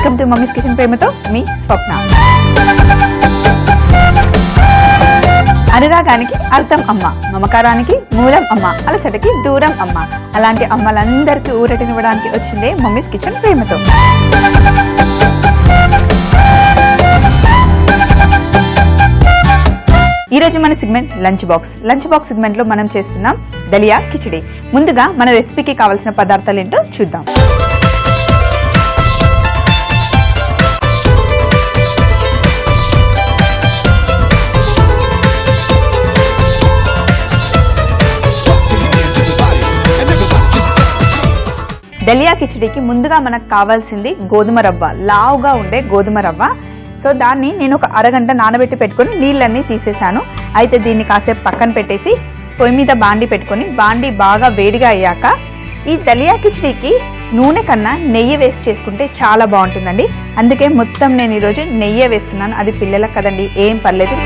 Welcome to mummies kitchen ప్రేమతో మీ స్వప్న. అనురాగానికి అర్థం అమ్మ, మమకారానికి మూలం అమ్మ, అలసటకి దూరం అమ్మ. అలాంటి అమ్మలందరికీ ఊరటనివ్వడానికి వచ్చిందే మమ్మీస్ కిచెన్ ప్రేమతో. ఈ రోజు మన సెగ్మెంట్ లంచ్ బాక్స్ సెగ్మెంట్ లో మనం చేస్తున్నాం దలియా కిచిడి. ముందుగా మన రెసిపీకి కావాల్సిన పదార్థాలు ఏంటో చూద్దాం. దలియా కిచిడికి ముందుగా మనకు కావాల్సింది గోధుమ రవ్వ, లావుగా ఉండే గోధుమ రవ్వ. సో దాన్ని నేను ఒక అరగంట నానబెట్టి పెట్టుకొని నీళ్ళన్నీ తీసేసాను. అయితే దీన్ని కాసేపు పక్కన పెట్టేసి పొయ్యి మీద బాండి పెట్టుకొని, బాండి బాగా వేడిగా అయ్యాక ఈ దలియా కిచిడికి నూనె కన్నా నెయ్యి వేసి చేసుకుంటే చాలా బాగుంటుందండి. అందుకే మొత్తం నేను ఈరోజు నెయ్యి వేస్తున్నాను. అది పిల్లలకు కదండి, ఏం పర్లేదు.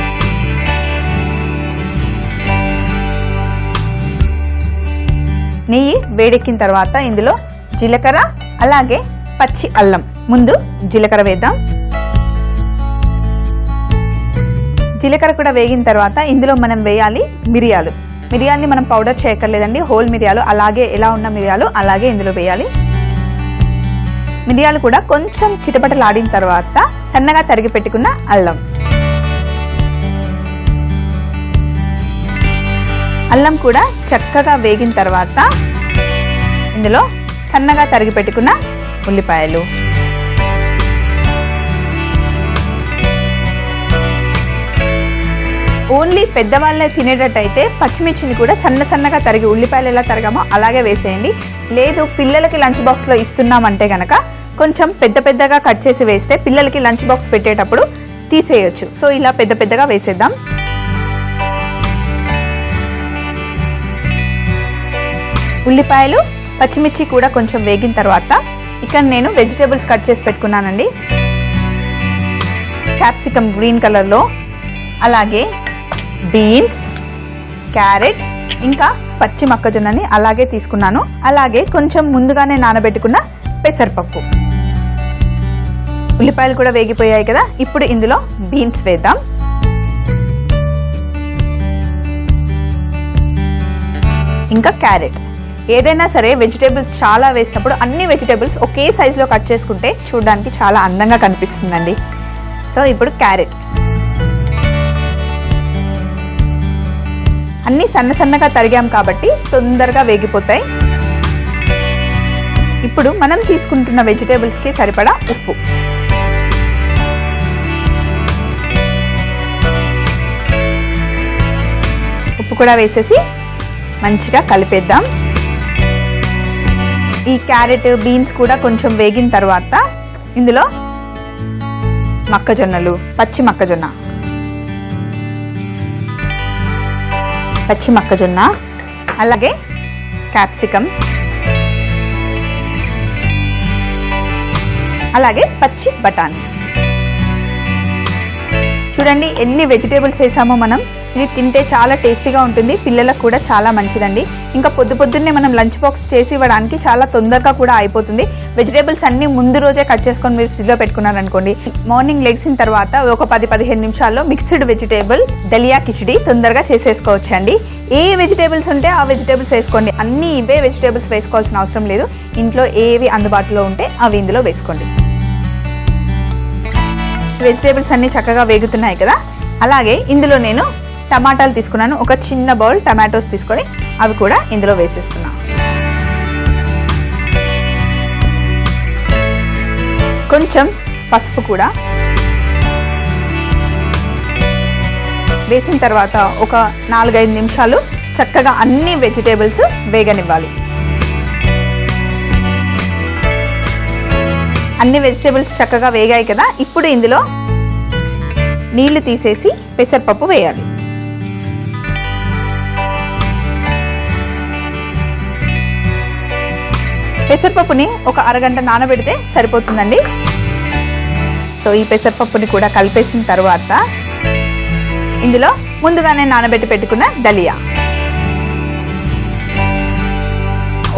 నెయ్యి వేడెక్కిన తర్వాత ఇందులో జీలకర్ర అలాగే పచ్చి అల్లం. ముందు జీలకర్ర వేద్దాం. జీలకర్ర కూడా వేగిన తర్వాత ఇందులో మనం వేయాలి మిరియాల్ని మనం పౌడర్ చేయక్కర్లేదండి, హోల్ మిరియాలు అలాగే ఎలా ఉన్న మిరియాలు అలాగే ఇందులో వేయాలి. మిరియాలు కూడా కొంచెం చిటపటలాడిన తర్వాత సన్నగా తరిగి పెట్టుకున్న అల్లం కూడా చక్కగా వేగిన తర్వాత ఇందులో సన్నగా తరిగి పెట్టుకున్న ఉల్లిపాయలు, ఓన్లీ పెద్దవాళ్ళే తినేటట్టయితే పచ్చిమిర్చిని కూడా సన్నగా తరిగి, ఉల్లిపాయలు ఎలా తరగామో అలాగే వేసేయండి. లేదు పిల్లలకి లంచ్ బాక్స్లో ఇస్తున్నామంటే కనుక కొంచెం పెద్దగా కట్ చేసి వేస్తే పిల్లలకి లంచ్ బాక్స్ పెట్టేటప్పుడు తీసేయచ్చు. సో ఇలా పెద్దగా వేసేద్దాం. ఉల్లిపాయలు పచ్చిమిర్చి కూడా కొంచెం వేగిన తర్వాత ఇక్కడ నేను వెజిటేబుల్స్ కట్ చేసి పెట్టుకున్నానండి. క్యాప్సికమ్ గ్రీన్ కలర్లో, అలాగే బీన్స్, క్యారెట్, ఇంకా పచ్చి మొక్కజొన్నని అలాగే తీసుకున్నాను. అలాగే కొంచెం ముందుగానే నానబెట్టుకున్న పెసరపప్పు. ఉల్లిపాయలు కూడా వేగిపోయాయి కదా, ఇప్పుడు ఇందులో బీన్స్ వేద్దాం. ఇంకా క్యారెట్. ఏదైనా సరే వెజిటేబుల్స్ చాలా వేసినప్పుడు అన్ని వెజిటేబుల్స్ ఒకే సైజులో కట్ చేసుకుంటే చూడడానికి చాలా అందంగా కనిపిస్తుందండి. సో ఇప్పుడు క్యారెట్ అన్నీ సన్నగా తరిగాం కాబట్టి తొందరగా వేగిపోతాయి. ఇప్పుడు మనం తీసుకుంటున్న వెజిటేబుల్స్కి సరిపడా ఉప్పు కూడా వేసేసి మంచిగా కలిపేద్దాం. ఈ క్యారెట్ బీన్స్ కూడా కొంచెం వేగిన తర్వాత ఇందులో మొక్కజొన్నలు, పచ్చి మొక్కజొన్న, అలాగే క్యాప్సికమ్, అలాగే పచ్చి బఠానీ. చూడండి ఎన్ని వెజిటేబుల్స్ వేసామో మనం. ఇది తింటే చాలా టేస్టీగా ఉంటుంది, పిల్లలకు కూడా చాలా మంచిదండి. ఇంకా పొద్దున్నే మనం లంచ్ బాక్స్ చేసి ఇవ్వడానికి చాలా తొందరగా కూడా అయిపోతుంది. వెజిటేబుల్స్ అన్ని ముందు రోజే కట్ చేసుకొని మీరు ఫ్రిడ్జ్లో పెట్టుకున్నారనుకోండి, మార్నింగ్ లెగ్సిన తర్వాత ఒక 10-15 నిమిషాల్లో మిక్స్డ్ వెజిటేబుల్ దలియా కిచిడి తొందరగా చేసేసుకోవచ్చు అండి. ఏ వెజిటేబుల్స్ ఉంటే ఆ వెజిటేబుల్స్ వేసుకోండి. అన్ని ఇవే వెజిటేబుల్స్ వేసుకోవాల్సిన అవసరం లేదు. ఇంట్లో ఏవి అందుబాటులో ఉంటే అవి ఇందులో వేసుకోండి. వెజిటేబుల్స్ అన్ని చక్కగా వేగుతున్నాయి కదా, అలాగే ఇందులో నేను టమాటాలు తీసుకున్నాను. ఒక చిన్న బౌల్ టమాటోస్ తీసుకొని అవి కూడా ఇందులో వేసేస్తున్నాను. కొంచెం పసుపు కూడా వేసిన తర్వాత ఒక 4-5 నిమిషాలు చక్కగా అన్ని వెజిటేబుల్స్ వేగనివ్వాలి. అన్ని వెజిటేబుల్స్ చక్కగా వేగాయి కదా, ఇప్పుడు ఇందులో నీళ్లు తీసేసి పెసరపప్పు వేయాలి. పెసరపప్పుని ఒక అరగంట నానబెడితే సరిపోతుందండి. సో ఈ పెసరపప్పుని కూడా కలిపేసిన తర్వాత ఇందులో ముందుగానే నానబెట్టి పెట్టుకున్న దలియా,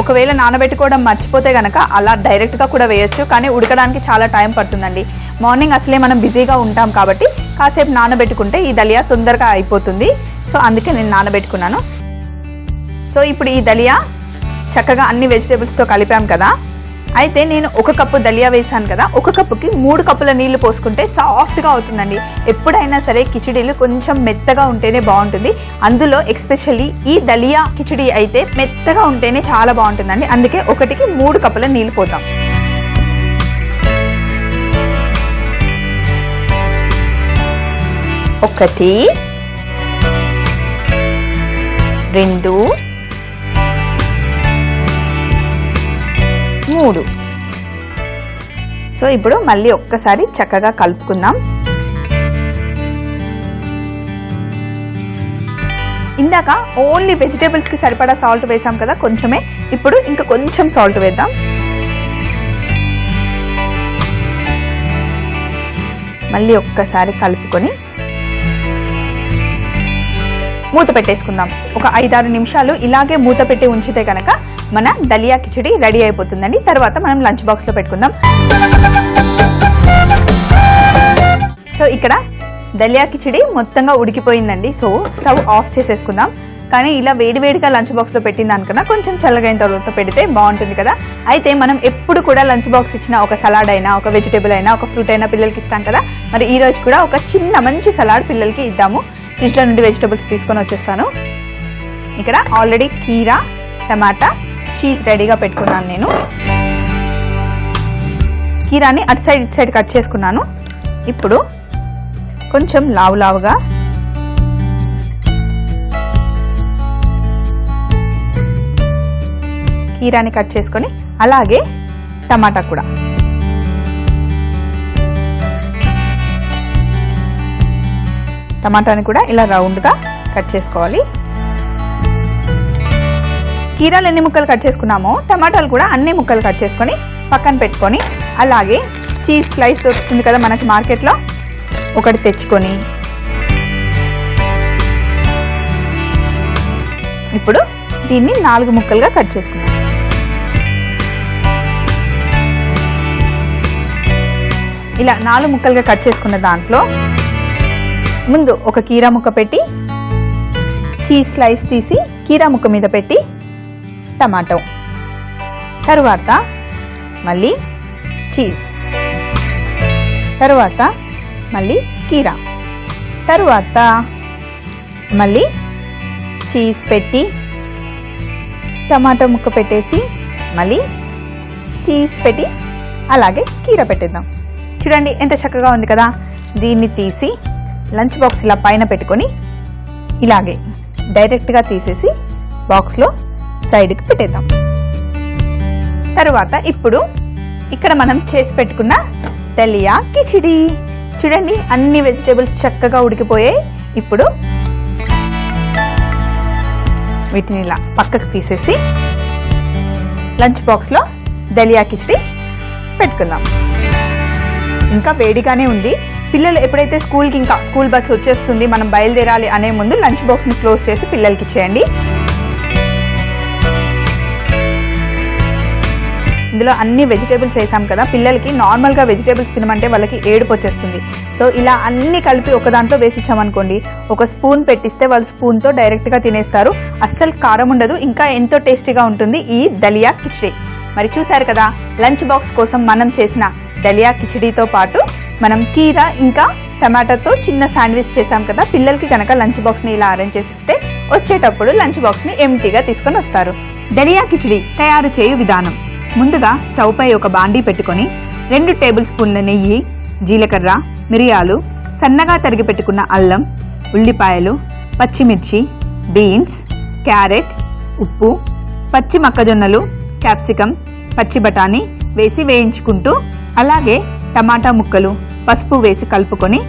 ఒకవేళ నానబెట్టుకోవడం మర్చిపోతే కనుక అలా డైరెక్ట్గా కూడా వేయొచ్చు, కానీ ఉడకడానికి చాలా టైం పడుతుందండి. మార్నింగ్ అసలే మనం బిజీగా ఉంటాం కాబట్టి కాసేపు నానబెట్టుకుంటే ఈ దలియా తొందరగా అయిపోతుంది. సో అందుకే నేను నానబెట్టుకున్నాను. సో ఇప్పుడు ఈ దలియా చక్కగా అన్ని వెజిటేబుల్స్తో కలిపాం కదా. అయితే నేను 1 కప్పు దలియా వేసాను కదా, 1 కప్పుకి 3 కప్పుల నీళ్లు పోసుకుంటే సాఫ్ట్గా అవుతుందండి. ఎప్పుడైనా సరే కిచిడీలు కొంచెం మెత్తగా ఉంటేనే బాగుంటుంది. అందులో ఎస్పెషల్లీ ఈ దలియా కిచిడీ అయితే మెత్తగా ఉంటేనే చాలా బాగుంటుందండి. అందుకే 1కి 3 కప్పుల నీళ్లు పోతాం. ఒకటి, 2, 3. సో ఇప్పుడు మళ్ళీ ఒక్కసారి చక్కగా కలుపుకుందాం. ఇందాక ఓన్లీ వెజిటేబుల్స్కి సరిపడా సాల్ట్ వేసాం కదా, కొంచెమే. ఇప్పుడు ఇంకా కొంచెం సాల్ట్ వేద్దాం. మళ్ళీ ఒక్కసారి కలుపుకొని మూత పెట్టేసుకుందాం. ఒక 5-6 నిమిషాలు ఇలాగే మూత పెట్టి ఉంచితే కనుక మన దలియా కిచిడి రెడీ అయిపోతుందండి. తర్వాత మనం లంచ్ బాక్స్లో పెట్టుకుందాం. సో ఇక్కడ దలియా కిచిడి మొత్తంగా ఉడికిపోయిందండి. సో స్టవ్ ఆఫ్ చేసేసుకుందాం. కానీ ఇలా వేడివేడిగా లంచ్ బాక్స్లో పెట్టిన దానికన్నా కొంచెం చల్లగైన తర్వాత పెడితే బాగుంటుంది కదా. అయితే మనం ఎప్పుడు కూడా లంచ్ బాక్స్ ఇచ్చిన ఒక సలాడ్ అయినా, ఒక వెజిటేబుల్ అయినా, ఒక ఫ్రూట్ అయినా పిల్లలకి ఇస్తాం కదా. మరి ఈరోజు కూడా ఒక చిన్న మంచి సలాడ్ పిల్లలకి ఇద్దాము. ఫ్రిడ్జ్లో నుండి వెజిటేబుల్స్ తీసుకొని వచ్చేస్తాను. ఇక్కడ ఆల్రెడీ కీరా, టమాటా, చీజ్ రెడీగా పెట్టుకున్నాను. నేను కీరాని అటు సైడ్ ఇటు సైడ్ కట్ చేసుకున్నాను. ఇప్పుడు కొంచెం లావుగా కీరాని కట్ చేసుకొని, అలాగే టమాటా కూడా. టమాటాని కూడా ఇలా రౌండ్గా కట్ చేసుకోవాలి. కీరాలు ఎన్ని ముక్కలు కట్ చేసుకున్నామో టమాటాలు కూడా అన్ని ముక్కలు కట్ చేసుకొని పక్కన పెట్టుకొని, అలాగే చీజ్ స్లైస్ దొరుకుతుంది కదా మనకి మార్కెట్లో, ఒకటి తెచ్చుకొని ఇప్పుడు దీన్ని 4 ముక్కలుగా కట్ చేసుకున్నాం. ఇలా 4 ముక్కలుగా కట్ చేసుకున్న దాంట్లో ముందు ఒక కీరా ముక్క పెట్టి, చీజ్ స్లైస్ తీసి కీరా ముక్క మీద పెట్టి, టమాటో, తరువాత మళ్ళీ చీజ్, తరువాత మళ్ళీ కీరా, తరువాత మళ్ళీ చీజ్ పెట్టి, టమాటో ముక్క పెట్టేసి, మళ్ళీ చీజ్ పెట్టి, అలాగే కీరా పెట్టేద్దాం. చూడండి ఎంత చక్కగా ఉంది కదా. దీన్ని తీసి లంచ్ బాక్స్ ఇలా పైన పెట్టుకొని ఇలాగే డైరెక్ట్గా తీసేసి బాక్స్లో సైడ్కి పెట్టేద్దాం. తరువాత ఇప్పుడు ఇక్కడ మనం చేసి పెట్టుకున్న దలియా కిచిడి చూడండి, అన్ని వెజిటేబుల్స్ చక్కగా ఉడికిపోయాయి. ఇప్పుడు వీటిని ఇలా పక్కకు తీసేసి లంచ్ బాక్స్లో దలియా కిచిడి పెట్టుకుందాం. ఇంకా వేడిగానే ఉంది. పిల్లలు ఎప్పుడైతే ఇంకా స్కూల్ బస్ వచ్చేస్తుంది, మనం బయలుదేరాలి అనే ముందు లంచ్ బాక్స్ని క్లోజ్ చేసి పిల్లలకి ఇచ్చేయండి. ఇందులో అన్ని వెజిటేబుల్స్ వేసాం కదా, పిల్లలకి నార్మల్గా వెజిటేబుల్స్ తినమంటే వాళ్ళకి ఏడుపు వచ్చేస్తుంది. సో ఇలా అన్ని కలిపి ఒక దాంట్లో వేసిచ్చామనుకోండి, ఒక స్పూన్ పెట్టిస్తే వాళ్ళు స్పూన్తో డైరెక్ట్గా తినేస్తారు. అస్సలు కారం ఉండదు, ఇంకా ఎంతో టేస్టీగా ఉంటుంది ఈ దలియా కిచిడి. మరి చూసారు కదా, లంచ్ బాక్స్ కోసం మనం చేసిన దలియా కిచిడితో పాటు మనం కీరా ఇంకా టమాటాతో చిన్న శాండ్విచ్ చేసాం కదా. పిల్లలకి కనుక లంచ్ బాక్స్ని ఇలా అరేంజ్ చేసిస్తే వచ్చేటప్పుడు లంచ్ బాక్స్ని ఎంటీగా తీసుకొని వస్తారు. దలియా కిచిడి తయారు చేయు విధానం: ముందుగా స్టవ్ పై ఒక బాండీ పెట్టుకొని 2 టేబుల్ స్పూన్ల నెయ్యి, జీలకర్ర, మిరియాలు, సన్నగా తరిగి పెట్టుకున్న అల్లం, ఉల్లిపాయలు, పచ్చిమిర్చి, బీన్స్, క్యారెట్, ఉప్పు, పచ్చి మొక్కజొన్నలు, క్యాప్సికం, పచ్చి బఠానీ వేసి వేయించుకుంటూ, అలాగే టమాటా ముక్కలు, పసుపు వేసి కలుపుకొని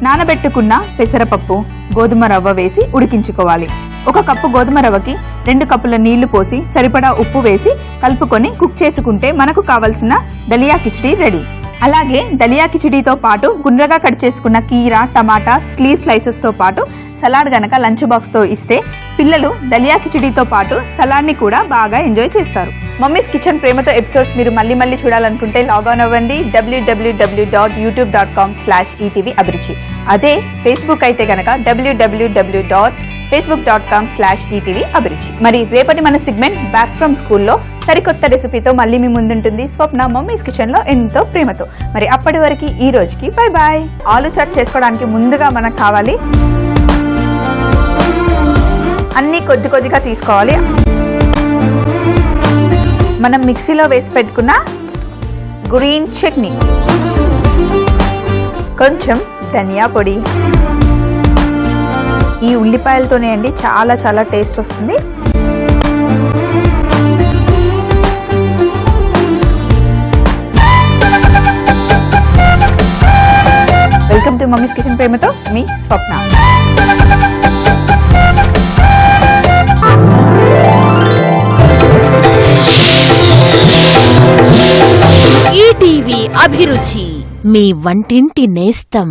నానబెట్టుకున్న పెసరపప్పు, గోధుమ రవ్వ వేసి ఉడికించుకోవాలి. 1 కప్పు గోధుమ రవ్వకి 2 కప్పుల నీళ్లు పోసి సరిపడా ఉప్పు వేసి కలుపుకొని కుక్ చేసుకుంటే మనకు కావలసిన దలియా కిచిడి రెడీ. అలాగే దలియా కిచిడీతో పాటు గుండ్రగా కట్ చేసుకున్న కీరా, టమాటా, స్లైసెస్ తో పాటు సలాడ్ గనక లంచ్ బాక్స్ తో ఇస్తే పిల్లలు దలియా కిచిడీతో పాటు సలాడ్ ని కూడా బాగా ఎంజాయ్ చేస్తారు. మమ్మీస్ కిచెన్ ప్రేమతో ఎపిసోడ్స్ మీరు మళ్ళీ చూడాలనుకుంటే లాగ్ ఆన్ అవ్వండి www.youtube.com/etv అభిరుచి. అదే ఫేస్బుక్ అయితే గనక www.facebook.com/etv అభిరుచి. మరి రేపటి మన సెగ్మెంట్ బ్యాక్ ఫ్రమ్ స్కూల్లో సరికొత్త రెసిపీతో మళ్ళీ మీ ముందుంటుంది స్వప్న మమ్మీస్ కిచెన్ లో ఎంతో ప్రేమతో. మరి అప్పటి వరకు ఈ రోజుకి బై బాయ్. ఆలు చాట్ చేసుకోవడానికి ముందుగా మనకు కావాలి అన్ని కొద్దిగా తీసుకోవాలి. మనం మిక్సీలో వేసి పెట్టుకున్న గ్రీన్ చట్నీ, కొంచెం ధనియా పొడి, ఈ ఉల్లిపాయలతోనే అండి చాలా టేస్ట్ వస్తుంది. వెల్కమ్ టు మమ్మీస్ కిచెన్ ప్రేమతో మీ స్వప్న. ఈటీవీ అభిరుచి, మీ వంటింటి నేస్తం.